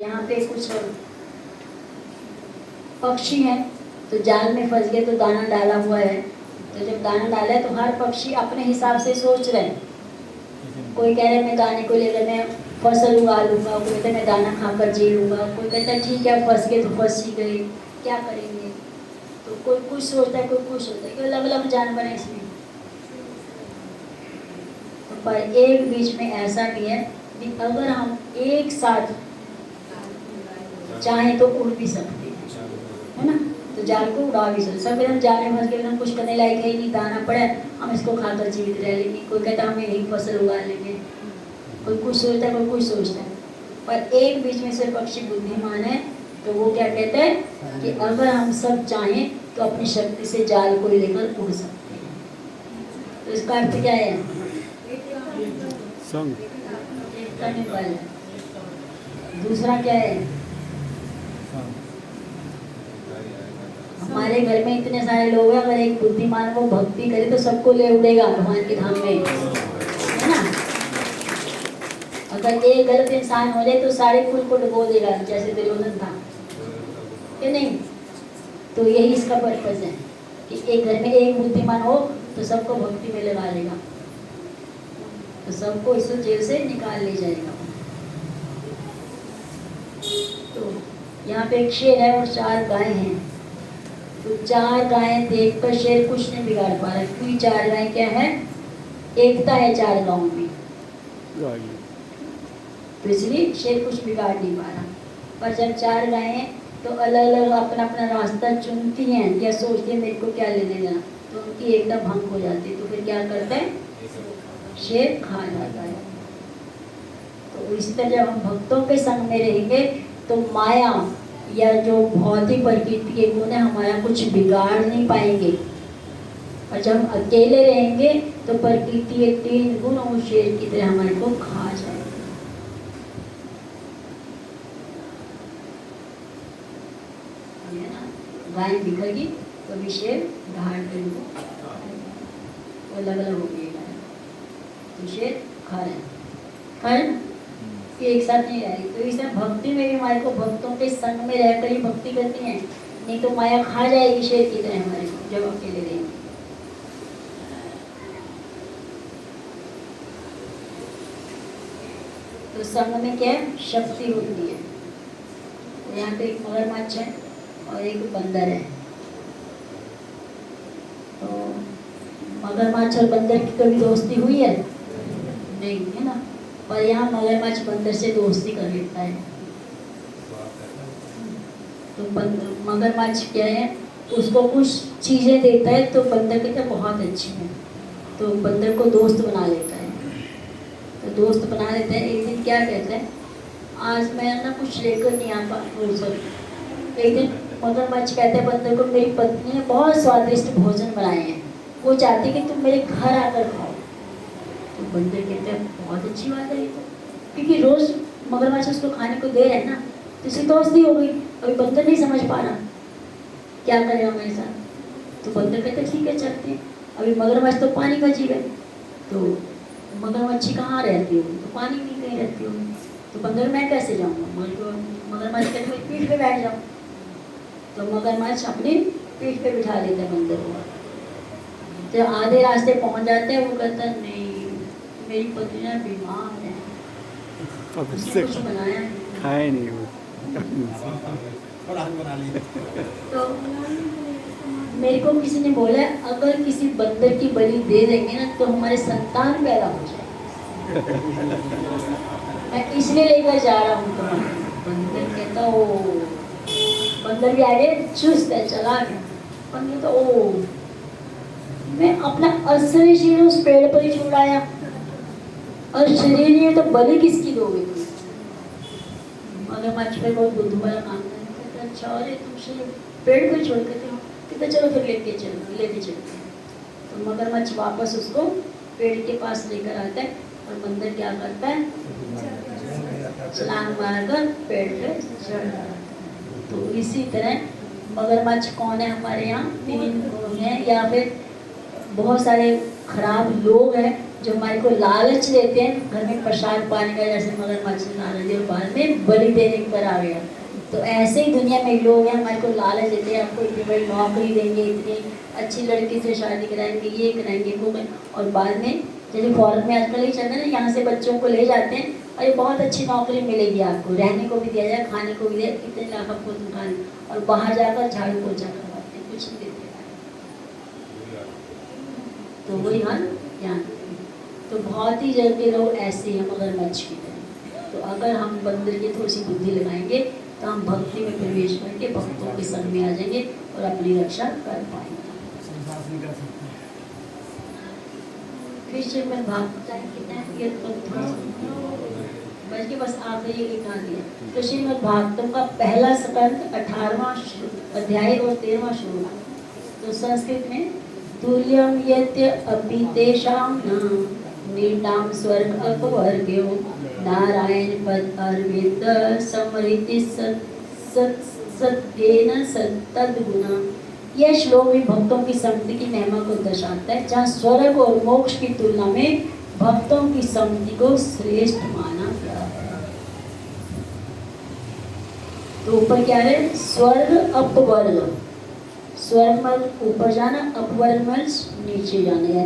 यहाँ पे कुछ पक्षी हैं तो जाल में फंस गए, तो दाना डाला हुआ है। तो जब दाना डाला है तो हर पक्षी अपने हिसाब से सोच रहे हैं। कोई कह रहा है मैं दाने को लेकर मैं फसल उगा लूँगा, कोई कहता है मैं दाना खाकर जी लूँगा, कोई कहता है ठीक है फंस गए तो फंस ही गए, क्या करेंगे। तो कोई कुछ सोचता है, कोई कुछ सोचता है, कि अलग अलग जानवर हैं इसमें। तो पर एक बीच में ऐसा भी है कि अगर हम एक साथ चाहे तो उड़ भी सकते हैं, है ना। तो जाल को उड़ा भी सकते, सब एकदम जाल में फंस के एकदम कुछ करने लायक है नहीं, दाना पड़ा हम इसको खाकर जीवित रह लेंगे। कोई कहता है हम यही फसल उगा लेंगे, कोई कुछ सोचता है, कोई कुछ सोचता है। पर एक बीच में से पक्षी बुद्धिमान है, तो वो क्या कहते हैं कि अगर हम सब चाहें तो अपनी शक्ति से जाल को लेकर उड़ सकते हैं। तो इसका अर्थ क्या है? एकता में बल है। दूसरा क्या है? हमारे घर में इतने सारे लोग हैं, अगर एक बुद्धिमान वो भक्ति करे तो सबको ले उड़ेगा भगवान के धाम में, है ना। अगर एक गलत इंसान हो जाए तो सारे कुल को डुबो देगा, जैसे दुर्योधन था कि नहीं। तो यही इसका पर्पस है कि एक घर में एक बुद्धिमान हो तो सबको भक्ति में लगा लेगा, तो सबको इस जेल से निकाल ले जाएगा। तो यहाँ पे एक शेर है और 4 गायें हैं। तो 4 गायें देखकर शेर कुछ नहीं बिगाड़ पा रहा, क्योंकि 4 गायें क्या है? एकता है 4 गाँव में, तो इसलिए शेर कुछ बिगाड़ नहीं पा रहा। पर जब 4 गायें तो अलग अलग अपना अपना रास्ता चुनती हैं या सोचती है मेरे को क्या लेने देना, तो उनकी एकता भंग हो जाती है। तो फिर क्या करता है? शेर खा जाता है। तो इसी तरह जब हम भक्तों के संग में रहेंगे तो माया या जो भौतिक प्रकृति के गुण है हमारा कुछ बिगाड़ नहीं पाएंगे। और जब हम अकेले रहेंगे तो प्रकृति के 3 गुण और शेर की तरह हमारे को खा जाएंगे। गाय दिखेगी तो भी शेर ढाल करेंगे, वो अलग अलग हो गई गाय, तो शेर खा रहे हैं, एक साथ नहीं रह रही। तो इसमें भक्ति में भी हमारे को भक्तों के संग में रहकर ही भक्ति करती है, नहीं तो माया खा जाएगी शेर की तरह हमारे को जब अकेले रहेंगे। तो संग में क्या है? शक्ति होती है। तो यहाँ पे एक मगरमच्छ है और एक बंदर है। तो मगरमच्छ और बंदर की कभी दोस्ती हुई है? नहीं, है ना। पर यहाँ मगरमच्छ बंदर से दोस्ती कर लेता है। तो मगरमच्छ क्या है? उसको कुछ चीजें देता है तो बंदर कहता है बहुत अच्छी है, तो बंदर को दोस्त बना लेता है। तो दोस्त बना लेते हैं। एक दिन क्या कहते हैं, आज मैं ना कुछ लेकर नहीं आ पा। एक दिन मगरमच्छ कहते हैं बंदर को मेरी पत्नी ने बहुत स्वादिष्ट भोजन बनाए हैं, वो चाहती कि तुम मेरे घर आकर खाओ। तो बंदर कहते हैं बहुत अच्छी बात है ये तो, क्योंकि रोज मगरमच्छ उसको खाने को दे रहे हैं ना, तो इसकी दोस्ती हो गई। अभी बंदर नहीं समझ पा रहा क्या करेगा मेरे साथ। तो बंदर कहते ठीक है चलते हैं। अभी मगरमच्छ तो पानी का जीव है, तो मगरमच्छी कहाँ रहती हो? तो पानी में कहीं रहती हो। तो बंदर मैं कैसे जाऊँगा? मगरमच्छ कहते मैं पीठ पे बैठ जाऊँ। तो मगरमच्छ अपनी पीठ पे बिठा लेते हैं बंदर को। जब आधे रास्ते पहुंच जाते हैं वो कहता है नहीं मेरी पत्नी बीमार है, उसने कुछ बनाया खाए नहीं वो। तो मेरे को किसी ने बोला अगर किसी बंदर की बलि दे देंगे ना तो हमारे संतान पैदा हो जाए, मैं इसलिए लेकर जा रहा हूँ। तो बंदर कहता ओ, बंदर भी आगे चुस्त है, चला गया। बंदर तो ओ, मैं अपना असली शरीर उस पेड़ पर ही छुड़ाया और शरीर नहीं तो बलि किसकी दोगे तुम? मगरमच्छ पे बहुत बुद्धू वाला काम करता है। अच्छा अरे तुम शरीर पेड़ पर छोड़ कर कहते चलो फिर लेके चलते हैं। तो मगरमच्छ वापस उसको पेड़ के पास लेकर आता है और बंदर क्या करता है? छलांग मारकर पेड़ पे चढ़ जाता है। तो इसी तरह मगरमच्छ कौन है हमारे यहाँ? 3 गुण हैं, या फिर बहुत सारे खराब लोग हैं जो हमारे को लालच देते हैं घर में प्रसाद पाने का, जैसे मगरमच्छ लालच और बाद में बलि देने पर आ गया। तो ऐसे ही दुनिया में लोग हैं हमारे को लालच देते हैं, आपको इतनी बड़ी नौकरी देंगे, इतनी अच्छी लड़की से शादी कराएंगे, ये कराएंगे वो कराएंगे, और बाद में जैसे फॉरेन में आजकल ही चल रहा है ना, यहाँ से बच्चों को ले जाते हैं और ये बहुत अच्छी नौकरी मिलेगी आपको, रहने को भी दिया जाए, खाने को भी दिया, इतने लाख आपको दुकान, और बाहर जाकर झाड़ू पोछा करवाते हैं, कुछ नहीं देते। तो वही हाल यहाँ, तो बहुत ही जगह के लोग ऐसे हैं मगरमच्छ की तरह। तो अगर हम बंदर की थोड़ी सी बुद्धि लगाएंगे तो हम भक्ति में प्रवेश करके भक्तों के संग में आ जाएंगे और अपनी रक्षा कर पाएंगे। फिर श्रीमद् भागवत कितना है ये तो थोड़ा बल्कि बस आखिरी एक आ दिया। तो श्रीमद् भागवतम का पहला स्कंद 18वां अध्याय और 13वां श्लोक। तो संस्कृत में तुल्यम यत्य अपि तेषां नीताम स्वर्ग अपवर्ग्यो नारायण पद अरविंद समृति सत्येन सत्तद्गुणा। यह श्लोक भी भक्तों की संगति की महिमा को दर्शाता है, जहाँ स्वर्ग और मोक्ष की तुलना में भक्तों की संगति को श्रेष्ठ माना गया है। तो ऊपर क्या है, स्वर्ग अपवर्ग, स्वर्ग मल ऊपर जाना, अपवर्ग मल नीचे जाना।